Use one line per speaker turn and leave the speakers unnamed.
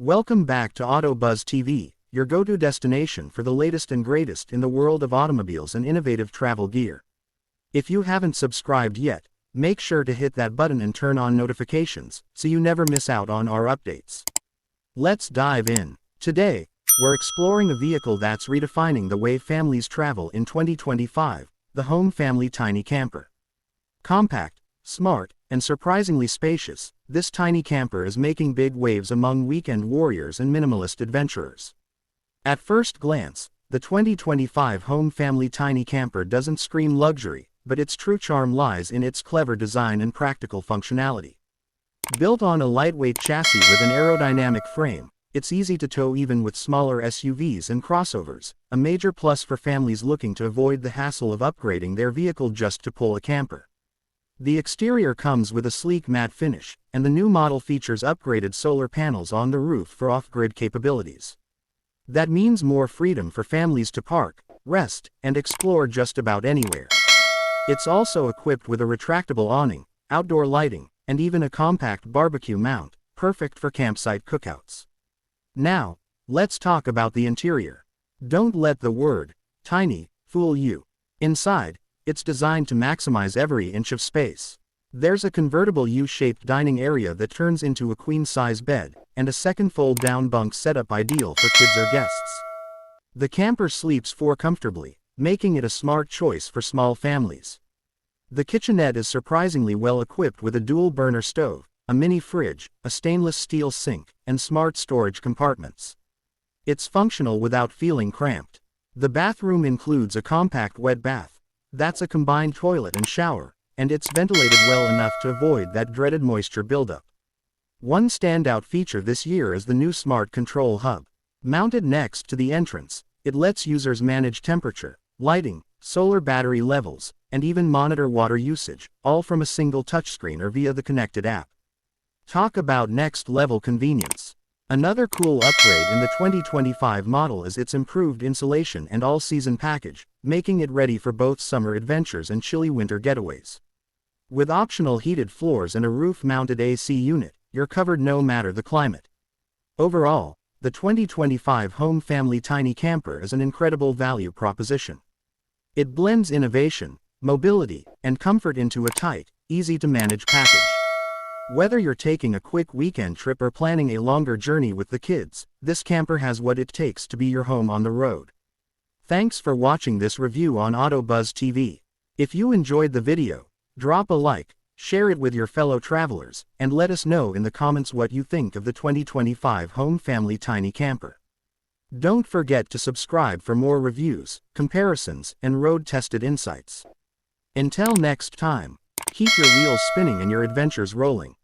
Welcome back to AutoBuzz TV, your go-to destination for the latest and greatest in the world of automobiles and innovative travel gear. If you haven't subscribed yet, make sure to hit that button and turn on notifications so you never miss out on our updates. Let's dive in. Today, we're exploring a vehicle that's redefining the way families travel in 2025, the Home Family Tiny Camper. Compact, smart, and surprisingly spacious, this tiny camper is making big waves among weekend warriors and minimalist adventurers. At first glance, the 2025 Home Family Tiny Camper doesn't scream luxury, but its true charm lies in its clever design and practical functionality. Built on a lightweight chassis with an aerodynamic frame, it's easy to tow even with smaller SUVs and crossovers, a major plus for families looking to avoid the hassle of upgrading their vehicle just to pull a camper. The exterior comes with a sleek matte finish, and the new model features upgraded solar panels on the roof for off-grid capabilities. That means more freedom for families to park, rest, and explore just about anywhere. It's also equipped with a retractable awning, outdoor lighting, and even a compact barbecue mount, perfect for campsite cookouts. Now, let's talk about the interior. Don't let the word tiny fool you. Inside, it's designed to maximize every inch of space. There's a convertible U-shaped dining area that turns into a queen-size bed, and a second fold-down bunk setup ideal for kids or guests. The camper sleeps four comfortably, making it a smart choice for small families. The kitchenette is surprisingly well equipped with a dual-burner stove, a mini fridge, a stainless steel sink, and smart storage compartments. It's functional without feeling cramped. The bathroom includes a compact wet bath. That's a combined toilet and shower, and it's ventilated well enough to avoid that dreaded moisture buildup. One standout feature this year is the new Smart Control Hub. Mounted next to the entrance, it lets users manage temperature, lighting, solar battery levels, and even monitor water usage, all from a single touchscreen or via the connected app. Talk about next-level convenience. Another cool upgrade in the 2025 model is its improved insulation and all-season package, making it ready for both summer adventures and chilly winter getaways. With optional heated floors and a roof-mounted AC unit, you're covered no matter the climate. Overall, the 2025 Home Family Tiny Camper is an incredible value proposition. It blends innovation, mobility, and comfort into a tight, easy-to-manage package. Whether you're taking a quick weekend trip or planning a longer journey with the kids, this camper has what it takes to be your home on the road. Thanks for watching this review on AutoBuzz TV. If you enjoyed the video, drop a like, share it with your fellow travelers, and let us know in the comments what you think of the 2025 Home Family Tiny Camper. Don't forget to subscribe for more reviews, comparisons, and road-tested insights. Until next time, keep your wheels spinning and your adventures rolling.